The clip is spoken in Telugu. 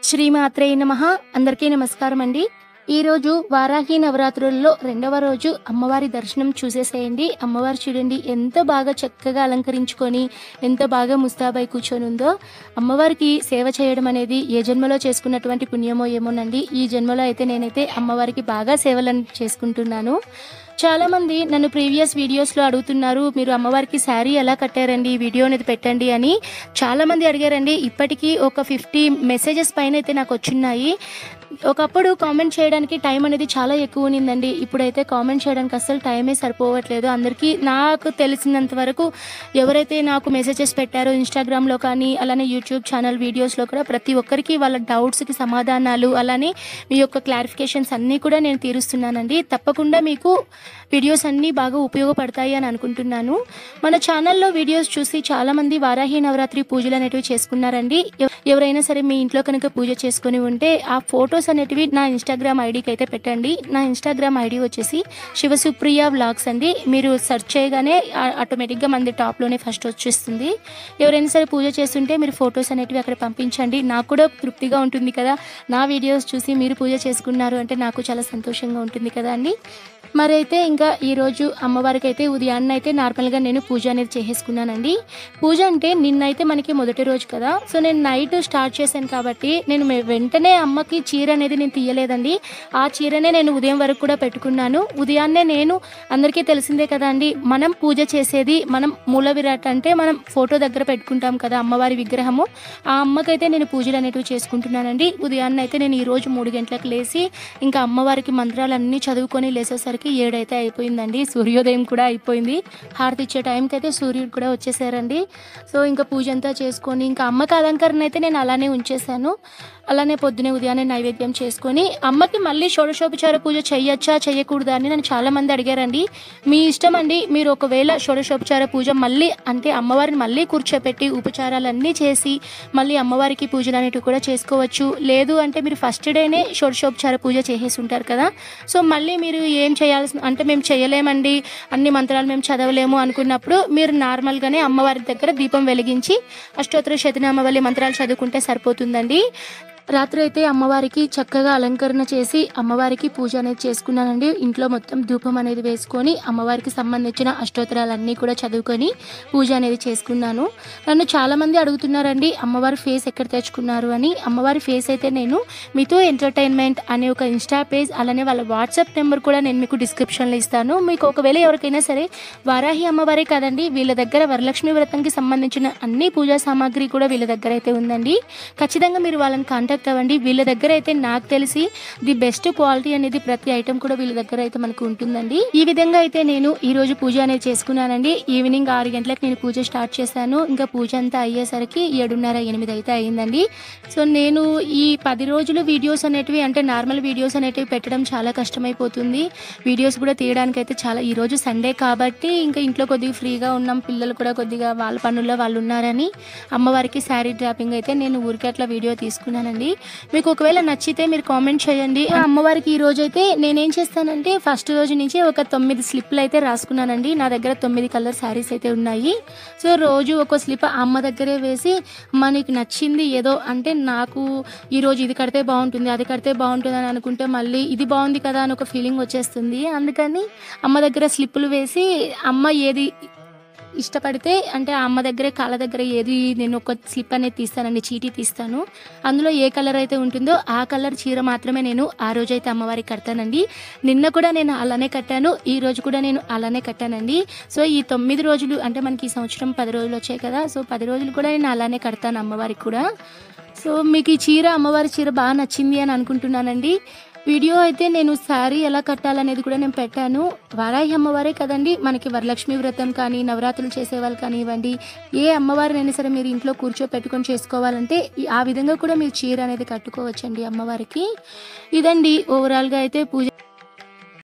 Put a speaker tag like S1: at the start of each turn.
S1: శ్రీమాత్రే నమః. అందరికీ నమస్కారం అండి. ఈరోజు వారాహి నవరాత్రుల్లో రెండవ రోజు అమ్మవారి దర్శనం చూసేసేయండి. అమ్మవారు చూడండి ఎంత బాగా చక్కగా అలంకరించుకొని, ఎంత బాగా ముస్తాబై కూర్చొనుందో. అమ్మవారికి సేవ చేయడం అనేది ఏ జన్మలో చేసుకున్నటువంటి పుణ్యమో ఏమోనండి. ఈ జన్మలో అయితే నేనైతే అమ్మవారికి బాగా సేవలను చేసుకుంటున్నాను. చాలామంది నన్ను ప్రీవియస్ వీడియోస్‌లో అడుగుతున్నారు, మీరు అమ్మవారికి శారీ ఎలా కట్టారండి? వీడియో అనేది పెట్టండి అని చాలామంది అడిగారండి. ఇప్పటికీ ఒక 50 మెసేజెస్ పైనైతే నాకొచ్చున్నాయి. ఒకప్పుడు కామెంట్ చేయడానికి టైం అనేది చాలా ఎక్కువునిందండి. ఇప్పుడైతే కామెంట్ చేయడానికి అస్సలు టైమే సరిపోవట్లేదు. అందరికీ నాకు తెలిసినంత వరకు ఎవరైతే నాకు మెసేజెస్ పెట్టారో ఇన్‌స్టాగ్రామ్‌లో కానీ, అలానే యూట్యూబ్ ఛానల్ వీడియోస్‌లో కూడా ప్రతి ఒక్కరికి వాళ్ళ డౌట్స్‌కి సమాధానాలు, అలానే మీ యొక్క క్లారిఫికేషన్స్ అన్నీ కూడా నేను తీరుస్తున్నానండి. తప్పకుండా మీకు వీడియోస్ అన్నీ బాగా ఉపయోగపడతాయి అని అనుకుంటున్నాను. మన ఛానల్‌లో వీడియోస్ చూసి చాలామంది వారాహి నవరాత్రి పూజలు అనేటివి చేసుకున్నారండి. ఎవరైనా సరే మీ ఇంట్లో కనుక పూజ చేసుకొని ఉంటే ఆ ఫోటోస్ అనేటివి నా ఇన్‌స్టాగ్రామ్ ఐడీకి అయితే పెట్టండి. నా ఇన్‌స్టాగ్రామ్ ఐడీ వచ్చేసి శివసుప్రియ వ్లాగ్స్ అండి. మీరు సెర్చ్ చేయగానే ఆటోమేటిక్‌గా మనది టాప్‌లోనే ఫస్ట్ వచ్చేస్తుంది. ఎవరైనా సరే పూజ చేస్తుంటే మీరు ఫోటోస్ అనేటివి అక్కడ పంపించండి. నాకు కూడా తృప్తిగా ఉంటుంది కదా! నా వీడియోస్ చూసి మీరు పూజ చేసుకున్నారు అంటే నాకు చాలా సంతోషంగా ఉంటుంది కదా అండి. మరైతే ఇంకా ఈరోజు అమ్మవారికైతే ఉదయాన్నైతే నార్మల్‌గా నేను పూజ అనేది చేసేసుకున్నానండి. పూజ అంటే నిన్నైతే మనకి మొదటి రోజు కదా! సో, నేను నైట్ స్టార్ట్ చేశాను కాబట్టి నేను వెంటనే అమ్మకి చీర అనేది నేను తీయలేదండి. ఆ చీరనే నేను ఉదయం వరకు కూడా పెట్టుకున్నాను. ఉదయాన్నే నేను అందరికీ తెలిసిందే కదండీ! మనం పూజ చేసేది మనం మూల విరాట్ అంటే మనం ఫోటో దగ్గర పెట్టుకుంటాం కదా! అమ్మవారి విగ్రహము. ఆ అమ్మకైతే నేను పూజలు అనేటివి చేసుకుంటున్నానండి. ఉదయాన్నైతే నేను ఈరోజు 3 గంటలకు లేసి ఇంకా అమ్మవారికి మంత్రాలన్నీ చదువుకొని లేసేసరికి 7 అయితే అయిపోయిందండి. సూర్యోదయం కూడా అయిపోయింది. హారతి ఇచ్చే టైంకి అయితే సూర్యుడు కూడా వచ్చేసారండి. సో, ఇంకా పూజ అంతా చేసుకొని ఇంకా అమ్మకి అలంకరణ అయితే నేను అలానే ఉంచేశాను. అలానే పొద్దునే ఉదయాన్నే నైవేద్యం చేసుకొని అమ్మకి మళ్ళీ షోడశోపచార పూజ చెయ్యొచ్చా చెయ్యకూడదా అని నన్ను చాలామంది అడిగారండి. మీ ఇష్టం అండి. మీరు ఒకవేళ షోడశోపచార పూజ మళ్ళీ అంటే అమ్మవారిని మళ్ళీ కూర్చోపెట్టి ఉపచారాలన్నీ చేసి మళ్ళీ అమ్మవారికి పూజలు అనేటివి కూడా చేసుకోవచ్చు. లేదు అంటే మీరు ఫస్ట్ డేనే షోడశోపచార పూజ చేసేసి ఉంటారు కదా! సో, మళ్ళీ మీరు ఏం చేయాల్సిన అంటే మేము చేయలేమండి, అన్ని మంత్రాలు మేము చదవలేము అనుకున్నప్పుడు మీరు నార్మల్‌గానే అమ్మవారి దగ్గర దీపం వెలిగించి అష్టోత్తర శతనామావళి మంత్రాలు చదువుకుంటే సరిపోతుందండి. రాత్రైతే అమ్మవారికి చక్కగా అలంకరణ చేసి అమ్మవారికి పూజ అనేది చేసుకున్నానండి. ఇంట్లో మొత్తం ధూపం అనేది వేసుకొని అమ్మవారికి సంబంధించిన అష్టోత్తరాలన్నీ కూడా చదువుకొని పూజ అనేది చేసుకున్నాను. నన్ను చాలామంది అడుగుతున్నారండి అమ్మవారి ఫేస్ ఎక్కడ తెచ్చుకున్నారు అని. అమ్మవారి ఫేస్ అయితే నేను మితు ఎంటర్‌టైన్‌మెంట్ అనే ఒక ఇన్‌స్టా పేజ్, అలానే వాళ్ళ వాట్సాప్ నెంబర్ కూడా నేను మీకు డిస్క్రిప్షన్‌లో ఇస్తాను. మీకు ఒకవేళ ఎవరికైనా సరే వారాహి అమ్మవారే కాదండి, వీళ్ళ దగ్గర వరలక్ష్మి వ్రతంకి సంబంధించిన అన్ని పూజా సామాగ్రి కూడా వీళ్ళ దగ్గర అయితే ఉందండి. ఖచ్చితంగా మీరు వాళ్ళని కాంటాక్ట్ అవ్వండి. వీళ్ళ దగ్గర అయితే నాకు తెలిసి ది బెస్ట్ క్వాలిటీ అనేది ప్రతి ఐటెం కూడా వీళ్ళ దగ్గర అయితే మనకు ఉంటుందండి. ఈ విధంగా అయితే నేను ఈరోజు పూజ అనేది చేసుకున్నానండి. ఈవినింగ్ 6 గంటలకు నేను పూజ స్టార్ట్ చేశాను. ఇంకా పూజ అంతా అయ్యేసరికి 7:30, 8 అయితే అయిందండి. సో, నేను ఈ 10 రోజులు వీడియోస్ అనేటివి అంటే నార్మల్ వీడియోస్ అనేటివి పెట్టడం చాలా కష్టమైపోతుంది. వీడియోస్ కూడా తీయడానికైతే చాలా ఈరోజు సండే కాబట్టి ఇంకా ఇంట్లో కొద్దిగా ఫ్రీగా ఉన్నాం. పిల్లలు కూడా కొద్దిగా వాళ్ళ పనుల్లో వాళ్ళు ఉన్నారని అమ్మవారికి శారీ డ్రాపింగ్ అయితే నేను ఊరికే అట్లా వీడియో తీసుకున్నానండి. మీకు ఒకవేళ నచ్చితే మీరు కామెంట్ చేయండి. అమ్మవారికి ఈ రోజైతే నేనేం చేస్తానంటే ఫస్ట్ రోజు నుంచి ఒక 9 స్లిప్లు అయితే రాసుకున్నానండి. నా దగ్గర 9 కలర్ శారీస్ అయితే ఉన్నాయి. సో, రోజు ఒక స్లిప్ అమ్మ దగ్గరే వేసి నీకు నచ్చింది ఏదో అంటే నాకు ఈరోజు ఇది కడితే బాగుంటుంది, అది కడితే బాగుంటుంది అని అనుకుంటే మళ్ళీ ఇది బాగుంది కదా అని ఒక ఫీలింగ్ వచ్చేస్తుంది. అందుకని అమ్మ దగ్గర స్లిప్పులు వేసి అమ్మ ఏది ఇష్టపడితే అంటే ఆ అమ్మ దగ్గరే కాళ్ళ దగ్గర ఏది నేను ఒక స్లిప్ అనేది తీస్తానండి, చీటీ తీస్తాను. అందులో ఏ కలర్ అయితే ఉంటుందో ఆ కలర్ చీర మాత్రమే నేను ఆ రోజైతే అమ్మవారికి కడతానండి. నిన్న కూడా నేను అలానే కట్టాను. ఈ రోజు కూడా నేను అలానే కట్టానండి. సో, ఈ 9 రోజులు అంటే మనకి ఈ సంవత్సరం 10 రోజులు వచ్చాయి కదా! సో, 10 రోజులు కూడా నేను అలానే కడతాను అమ్మవారికి కూడా. సో, మీకు ఈ చీర అమ్మవారి చీర బాగా నచ్చింది అని అనుకుంటున్నానండి. వీడియో అయితే నేను శారీ ఎలా కట్టాలనేది కూడా నేను పెట్టాను. వారాహి అమ్మవారే కదండి, మనకి వరలక్ష్మి వ్రతం కానీ, నవరాత్రులు చేసేవాళ్ళు కానివ్వండి, ఏ అమ్మవారినైనా సరే మీరు ఇంట్లో కూర్చోపెట్టుకొని చేసుకోవాలంటే ఆ విధంగా కూడా మీరు చీర అనేది కట్టుకోవచ్చండి అమ్మవారికి. ఇదండి ఓవరాల్‌గా అయితే పూజ